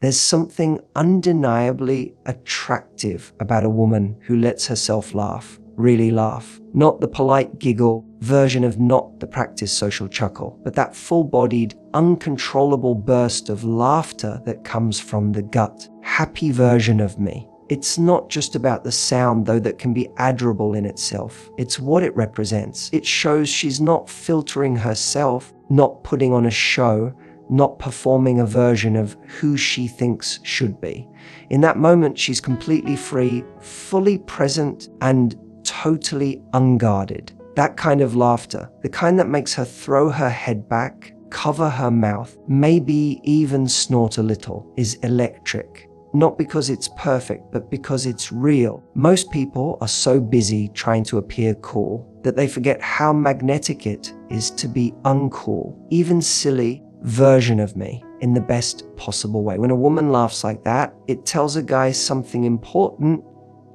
There's something undeniably attractive about a woman who lets herself laugh, really laugh. Not the polite giggle version of not the practiced social chuckle, but that full-bodied, uncontrollable burst of laughter that comes from the gut. Happy version of me. It's not just about the sound, though, that can be admirable in itself. It's what it represents. It shows she's not filtering herself, not putting on a show, not performing a version of who she thinks should be. In that moment, she's completely free, fully present, and totally unguarded. That kind of laughter, the kind that makes her throw her head back, cover her mouth, maybe even snort a little, is electric. Not because it's perfect, but because it's real. Most people are so busy trying to appear cool that they forget how magnetic it is to be uncool. Even silly version of me in the best possible way. When a woman laughs like that, it tells a guy something important.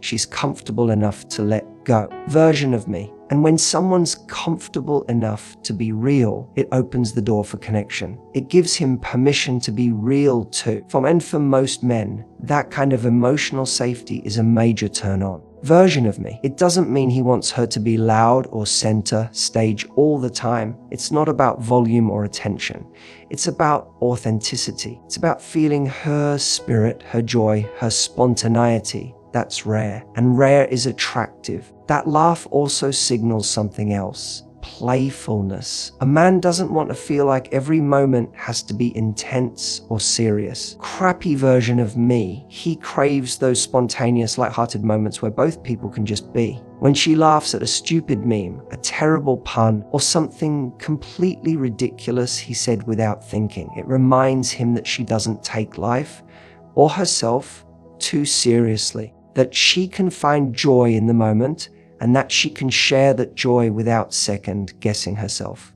She's comfortable enough to let go. Version of me. And when someone's comfortable enough to be real, it opens the door for connection. It gives him permission to be real too. And for most men, that kind of emotional safety is a major turn on. Version of me. It doesn't mean he wants her to be loud or center stage all the time. It's not about volume or attention. It's about authenticity. It's about feeling her spirit, her joy, her spontaneity. That's rare, and rare is attractive. That laugh also signals something else. Playfulness. A man doesn't want to feel like every moment has to be intense or serious. Crappy version of me. He craves those spontaneous, lighthearted moments where both people can just be. When she laughs at a stupid meme, a terrible pun, or something completely ridiculous he said without thinking, it reminds him that she doesn't take life or herself too seriously, that she can find joy in the moment, and that she can share that joy without second-guessing herself.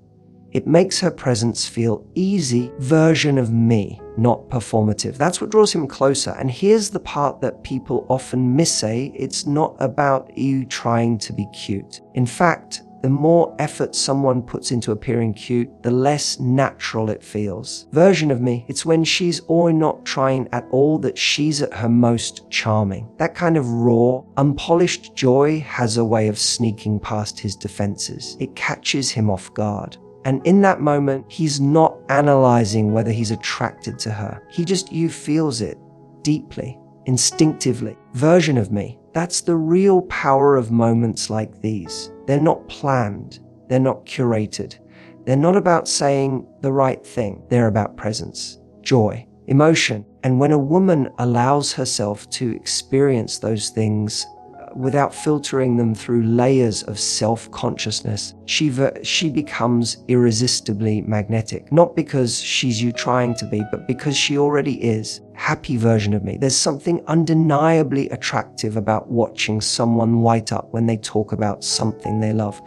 It makes her presence feel easy. Version of me, not performative. That's what draws him closer. And here's the part that people often miss. It's not about you trying to be cute. In fact, the more effort someone puts into appearing cute, the less natural it feels. Version of me, it's when she's or not trying at all that she's at her most charming. That kind of raw, unpolished joy has a way of sneaking past his defenses. It catches him off guard. And in that moment, he's not analyzing whether he's attracted to her. You feels it deeply, instinctively. Version of me, that's the real power of moments like these. They're not planned. They're not curated. They're not about saying the right thing. They're about presence, joy, emotion. And when a woman allows herself to experience those things without filtering them through layers of self-consciousness, she becomes irresistibly magnetic. Not because she's you trying to be, but because she already is. Happy version of me. There's something undeniably attractive about watching someone light up when they talk about something they love.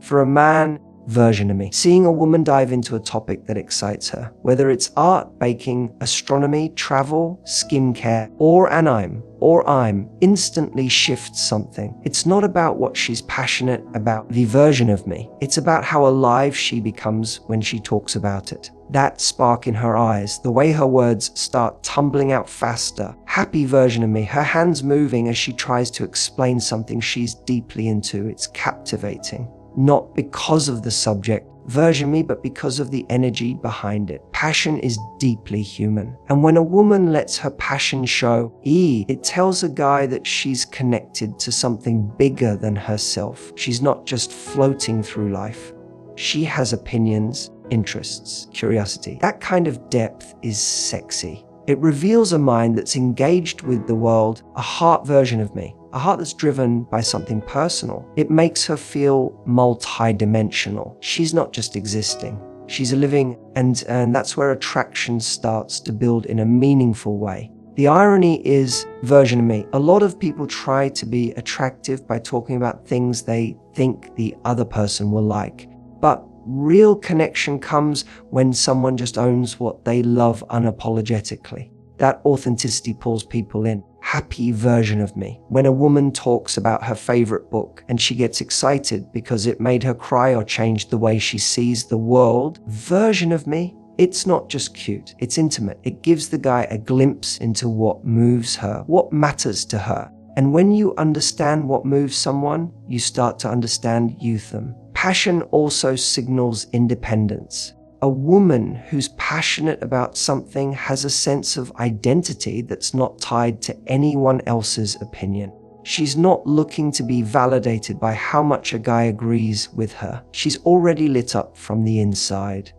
For a man, version of me. Seeing a woman dive into a topic that excites her, whether it's art, baking, astronomy, travel, skincare, or I'm, instantly shifts something. It's not about what she's passionate about, the version of me. It's about how alive she becomes when she talks about it. That spark in her eyes, the way her words start tumbling out faster. Happy version of me, her hands moving as she tries to explain something she's deeply into. It's captivating. Not because of the subject, version me, but because of the energy behind it. Passion is deeply human. And when a woman lets her passion show, it tells a guy that she's connected to something bigger than herself. She's not just floating through life. She has opinions, interests, curiosity. That kind of depth is sexy. It reveals a mind that's engaged with the world, a heart version of me. A heart that's driven by something personal. It makes her feel multi-dimensional. She's not just existing. She's a living, and that's where attraction starts to build in a meaningful way. The irony is, version of me, a lot of people try to be attractive by talking about things they think the other person will like. But real connection comes when someone just owns what they love unapologetically. That authenticity pulls people in. Happy version of me. When a woman talks about her favorite book and she gets excited because it made her cry or changed the way she sees the world, version of me, It's not just cute, it's intimate. It gives the guy a glimpse into what moves her, what matters to her. And when you understand what moves someone, you start to understand them. Passion also signals independence. A woman who's passionate about something has a sense of identity that's not tied to anyone else's opinion. She's not looking to be validated by how much a guy agrees with her. She's already lit up from the inside.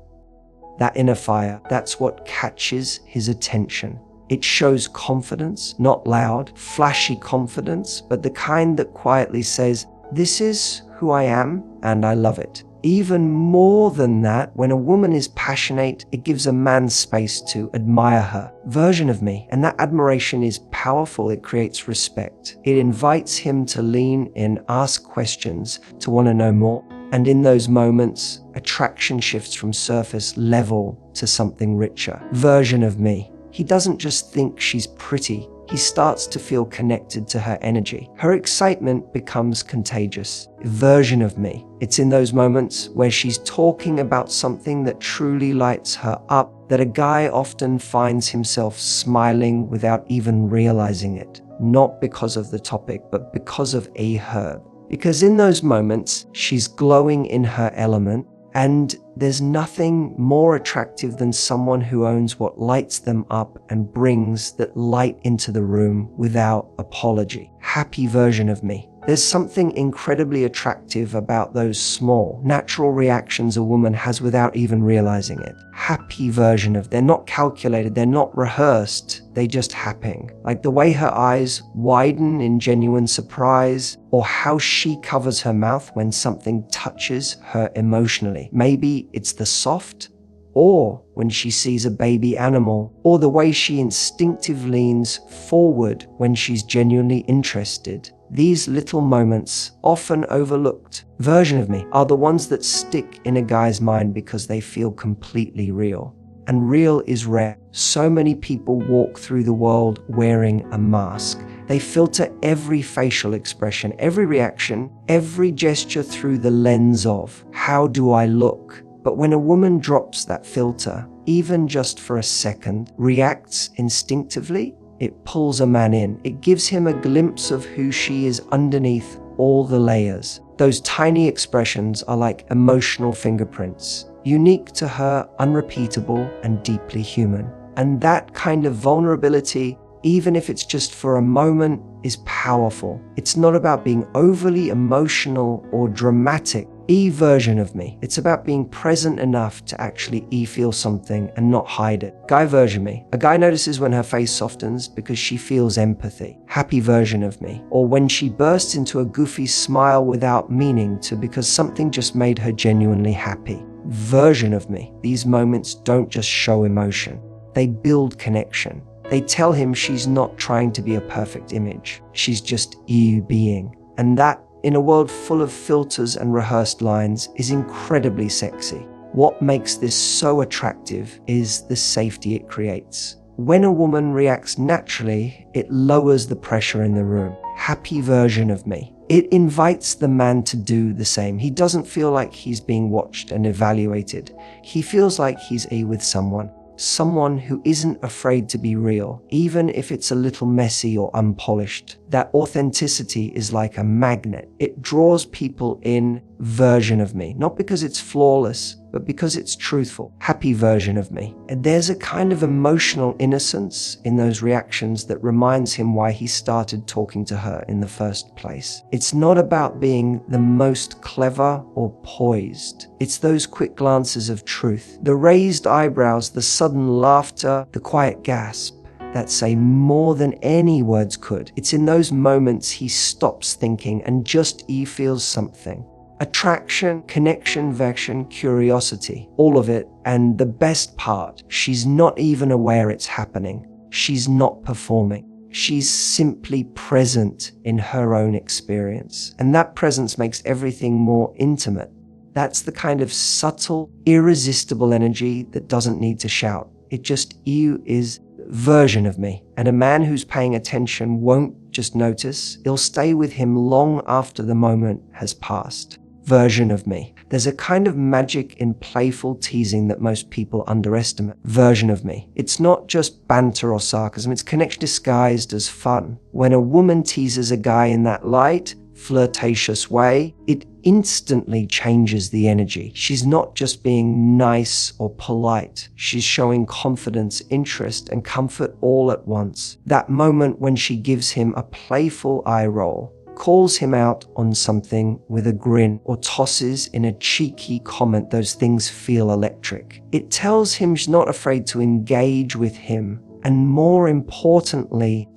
That inner fire, that's what catches his attention. It shows confidence, not loud, flashy confidence, but the kind that quietly says, "This is who I am, and I love it." Even more than that, when a woman is passionate, it gives a man space to admire her version of me. And that admiration is powerful. It creates respect. It invites him to lean in, ask questions, to want to know more. And in those moments, attraction shifts from surface level to something richer. Version of me. He doesn't just think she's pretty. He starts to feel connected to her energy. Her excitement becomes contagious. Version of me. It's in those moments where she's talking about something that truly lights her up that a guy often finds himself smiling without even realizing it. Not because of the topic, but because of her. Because in those moments, she's glowing in her element, and there's nothing more attractive than someone who owns what lights them up and brings that light into the room without apology. Happy version of me. There's something incredibly attractive about those small, natural reactions a woman has without even realizing it. Happy version of, they're not calculated, they're not rehearsed, they just happen. Like the way her eyes widen in genuine surprise, or how she covers her mouth when something touches her emotionally. Maybe it's the soft, or when she sees a baby animal, or the way she instinctively leans forward when she's genuinely interested. These little moments, often overlooked, version of me, are the ones that stick in a guy's mind because they feel completely real. And real is rare. So many people walk through the world wearing a mask. They filter every facial expression, every reaction, every gesture through the lens of, how do I look? But when a woman drops that filter, even just for a second, reacts instinctively, it pulls a man in. It gives him a glimpse of who she is underneath all the layers. Those tiny expressions are like emotional fingerprints, unique to her, unrepeatable, and deeply human. And that kind of vulnerability, even if it's just for a moment, is powerful. It's not about being overly emotional or dramatic. Version of me. It's about being present enough to actually feel something and not hide it. Guy version me. A guy notices when her face softens because she feels empathy. Happy version of me. Or when she bursts into a goofy smile without meaning to because something just made her genuinely happy. Version of me. These moments don't just show emotion. They build connection. They tell him she's not trying to be a perfect image. She's just being. And that, in a world full of filters and rehearsed lines, is incredibly sexy. What makes this so attractive is the safety it creates. When a woman reacts naturally, it lowers the pressure in the room. Happy version of me. It invites the man to do the same. He doesn't feel like he's being watched and evaluated. He feels like he's with someone who isn't afraid to be real, even if it's a little messy or unpolished. That authenticity is like a magnet. It draws people in. Version of me, not because it's flawless, but because it's truthful. Happy version of me. And there's a kind of emotional innocence in those reactions that reminds him why he started talking to her in the first place. It's not about being the most clever or poised. It's those quick glances of truth, the raised eyebrows, the sudden laughter, the quiet gasp that say more than any words could. It's in those moments he stops thinking and just feels something. Attraction, connection, vection, curiosity, all of it. And the best part, she's not even aware it's happening. She's not performing. She's simply present in her own experience. And that presence makes everything more intimate. That's the kind of subtle, irresistible energy that doesn't need to shout. It just is. Version of me. And a man who's paying attention won't just notice, it'll stay with him long after the moment has passed. version of me. There's a kind of magic in playful teasing that most people underestimate. Version of me. It's not just banter or sarcasm, it's connection disguised as fun. When a woman teases a guy in that light, flirtatious way, it instantly changes the energy. She's not just being nice or polite. She's showing confidence, interest, and comfort all at once. That moment when she gives him a playful eye roll, calls him out on something with a grin, or tosses in a cheeky comment, those things feel electric. It tells him she's not afraid to engage with him, and more importantly,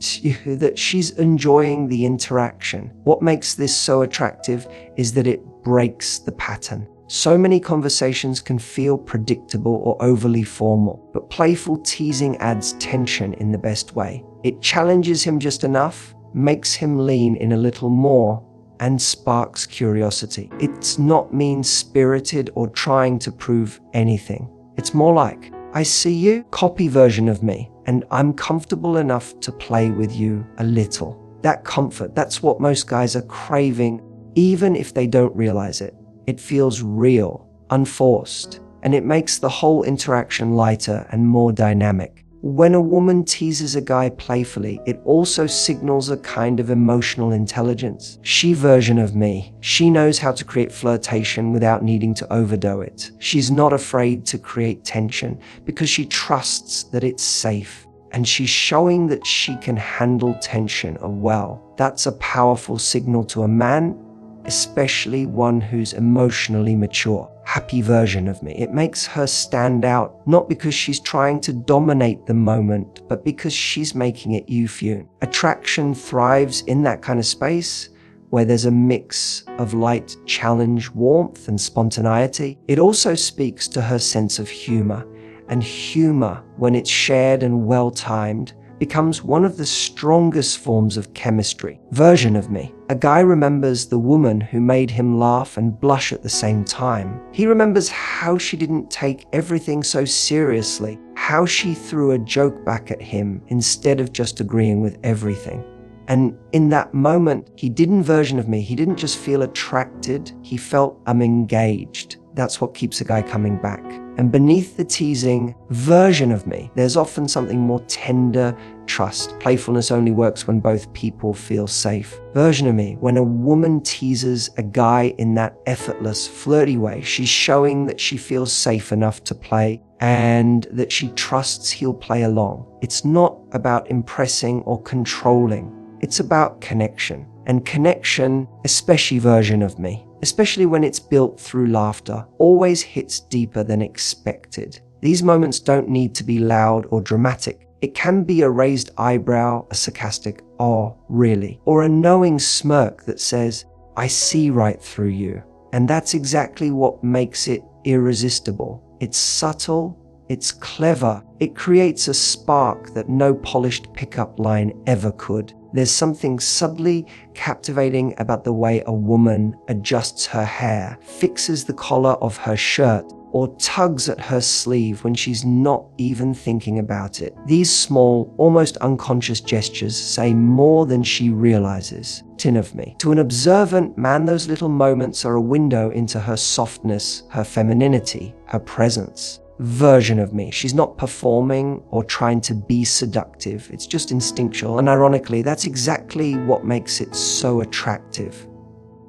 that she's enjoying the interaction. What makes this so attractive is that it breaks the pattern. So many conversations can feel predictable or overly formal, but playful teasing adds tension in the best way. It challenges him just enough, makes him lean in a little more, and sparks curiosity. It's not mean-spirited or trying to prove anything. It's more like, I see you, copy version of me, and I'm comfortable enough to play with you a little. That comfort, that's what most guys are craving, even if they don't realize it. It feels real, unforced, and it makes the whole interaction lighter and more dynamic. When a woman teases a guy playfully, it also signals a kind of emotional intelligence. She version of me. She knows how to create flirtation without needing to overdo it. She's not afraid to create tension because she trusts that it's safe. And she's showing that she can handle tension well. That's a powerful signal to a man, especially one who's emotionally mature. Happy version of me. It makes her stand out, not because she's trying to dominate the moment, but because she's making it euphone. Attraction thrives in that kind of space where there's a mix of light challenge, warmth, and spontaneity. It also speaks to her sense of humor, and humor, when it's shared and well-timed, becomes one of the strongest forms of chemistry. Version of me. A guy remembers the woman who made him laugh and blush at the same time. He remembers how she didn't take everything so seriously, how she threw a joke back at him instead of just agreeing with everything. And in that moment, he didn't version of me. He didn't just feel attracted. He felt, I'm engaged. That's what keeps a guy coming back. And beneath the teasing version of me, there's often something more tender, trust. Playfulness only works when both people feel safe. Version of me, when a woman teases a guy in that effortless, flirty way, she's showing that she feels safe enough to play and that she trusts he'll play along. It's not about impressing or controlling. It's about connection. And connection, especially version of me, especially when it's built through laughter, always hits deeper than expected. These moments don't need to be loud or dramatic. It can be a raised eyebrow, a sarcastic, "Oh, really?" or a knowing smirk that says, "I see right through you." And that's exactly what makes it irresistible. It's subtle, it's clever, it creates a spark that no polished pickup line ever could. There's something subtly captivating about the way a woman adjusts her hair, fixes the collar of her shirt, or tugs at her sleeve when she's not even thinking about it. These small, almost unconscious gestures say more than she realizes. Tin of me. To an observant man, those little moments are a window into her softness, her femininity, her presence. Version of me. She's not performing or trying to be seductive. It's just instinctual. And ironically, that's exactly what makes it so attractive.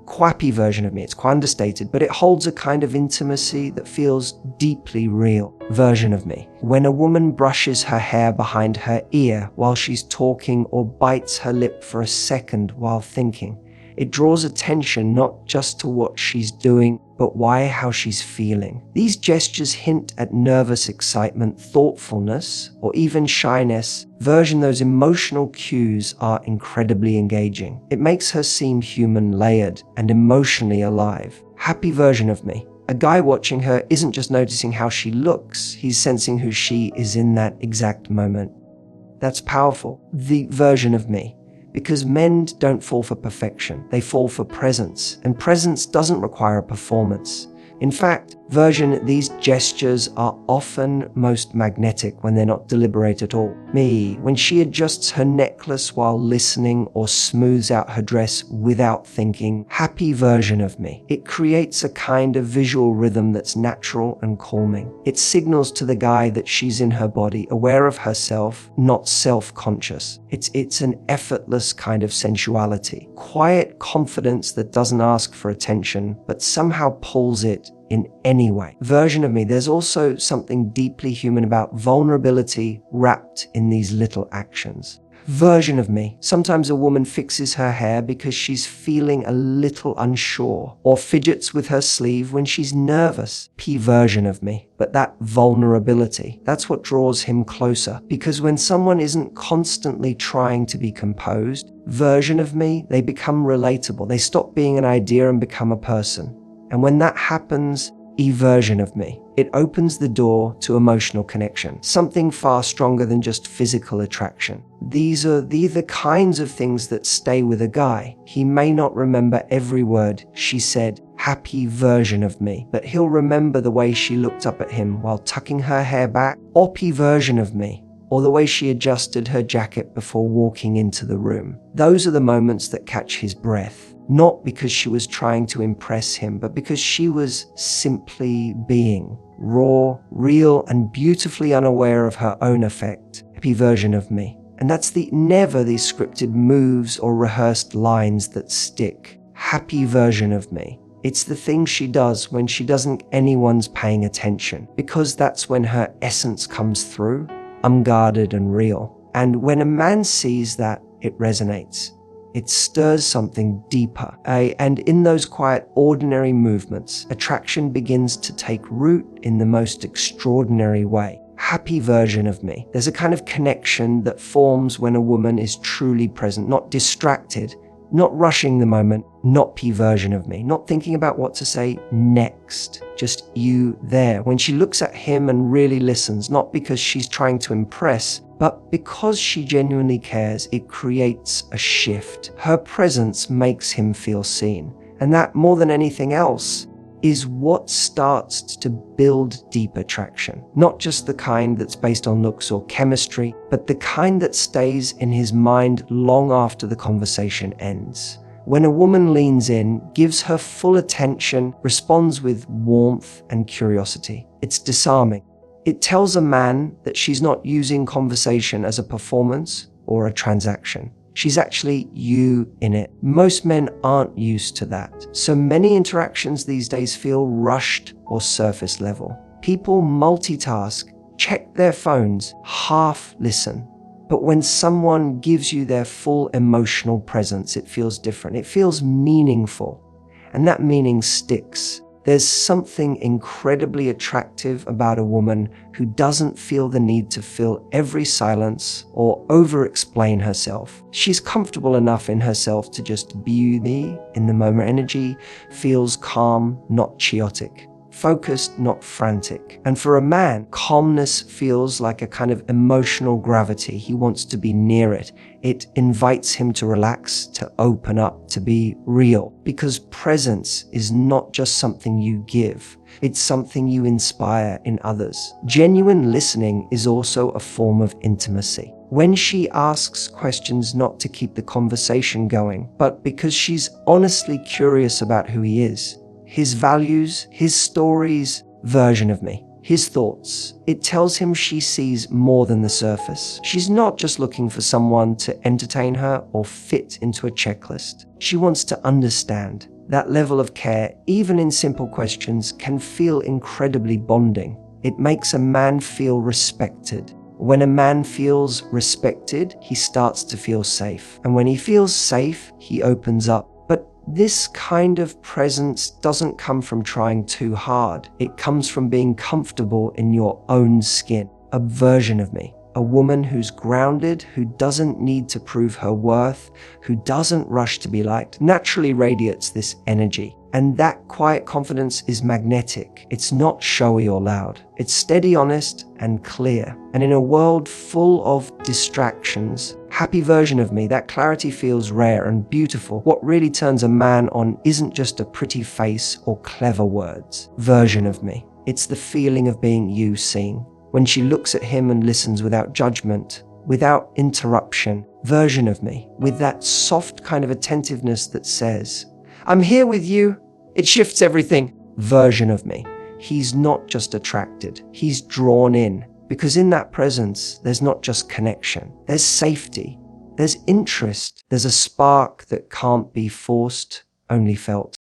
Quappy version of me. It's quite understated, but it holds a kind of intimacy that feels deeply real. Version of me. When a woman brushes her hair behind her ear while she's talking or bites her lip for a second while thinking, it draws attention not just to what she's doing, but how she's feeling. These gestures hint at nervous excitement, thoughtfulness, or even shyness. Those emotional cues are incredibly engaging. It makes her seem human, layered, and emotionally alive. Happy version of me. A guy watching her isn't just noticing how she looks, he's sensing who she is in that exact moment. That's powerful. The version of me. Because men don't fall for perfection, they fall for presence, and presence doesn't require a performance. In fact, Version, these gestures are often most magnetic when they're not deliberate at all. Me, when she adjusts her necklace while listening or smooths out her dress without thinking. Happy version of me. It creates a kind of visual rhythm that's natural and calming. It signals to the guy that she's in her body, aware of herself, not self-conscious. It's an effortless kind of sensuality. Quiet confidence that doesn't ask for attention, but somehow pulls it in any way. Version of me, there's also something deeply human about vulnerability wrapped in these little actions. Version of me, sometimes a woman fixes her hair because she's feeling a little unsure, or fidgets with her sleeve when she's nervous. P version of me. But that vulnerability, that's what draws him closer, because when someone isn't constantly trying to be composed, version of me, they become relatable. They stop being an idea and become a person. And when that happens, E version of me, it opens the door to emotional connection, something far stronger than just physical attraction. These are the kinds of things that stay with a guy. He may not remember every word she said, happy version of me, but he'll remember the way she looked up at him while tucking her hair back, or P version of me, or the way she adjusted her jacket before walking into the room. Those are the moments that catch his breath. Not because she was trying to impress him, but because she was simply being raw, real, and beautifully unaware of her own effect. Happy version of me. And that's never these scripted moves or rehearsed lines that stick. Happy version of me. It's the thing she does when she doesn't anyone's paying attention, because that's when her essence comes through, unguarded and real. And when a man sees that, it resonates. It stirs something deeper. And in those quiet, ordinary movements, attraction begins to take root in the most extraordinary way. Happy version of me. There's a kind of connection that forms when a woman is truly present, not distracted, not rushing the moment, not P version of me, not thinking about what to say next, just you there. When she looks at him and really listens, not because she's trying to impress, but because she genuinely cares, it creates a shift. Her presence makes him feel seen. And that, more than anything else, is what starts to build deep attraction. Not just the kind that's based on looks or chemistry, but the kind that stays in his mind long after the conversation ends. When a woman leans in, gives her full attention, responds with warmth and curiosity, it's disarming. It tells a man that she's not using conversation as a performance or a transaction. She's actually you in it. Most men aren't used to that. So many interactions these days feel rushed or surface level. People multitask, check their phones, half listen. But when someone gives you their full emotional presence, it feels different. It feels meaningful. And that meaning sticks. There's something incredibly attractive about a woman who doesn't feel the need to fill every silence or over-explain herself. She's comfortable enough in herself to just be in the moment. Energy feels calm, not chaotic. Focused, not frantic. And for a man, calmness feels like a kind of emotional gravity. He wants to be near it. It invites him to relax, to open up, to be real. Because presence is not just something you give. It's something you inspire in others. Genuine listening is also a form of intimacy. When she asks questions not to keep the conversation going, but because she's honestly curious about who he is, his values, his stories, version of me, his thoughts. It tells him she sees more than the surface. She's not just looking for someone to entertain her or fit into a checklist. She wants to understand. That level of care, even in simple questions, can feel incredibly bonding. It makes a man feel respected. When a man feels respected, he starts to feel safe. And when he feels safe, he opens up. This kind of presence doesn't come from trying too hard. It comes from being comfortable in your own skin. A version of me. A woman who's grounded, who doesn't need to prove her worth, who doesn't rush to be liked, naturally radiates this energy. And that quiet confidence is magnetic. It's not showy or loud. It's steady, honest, and clear. And in a world full of distractions, happy version of me. That clarity feels rare and beautiful. What really turns a man on isn't just a pretty face or clever words. Version of me. It's the feeling of being you seen. When she looks at him and listens without judgment, without interruption. Version of me. With that soft kind of attentiveness that says, I'm here with you. It shifts everything. Version of me. He's not just attracted. He's drawn in. Because in that presence, there's not just connection. There's safety. There's interest. There's a spark that can't be forced, only felt.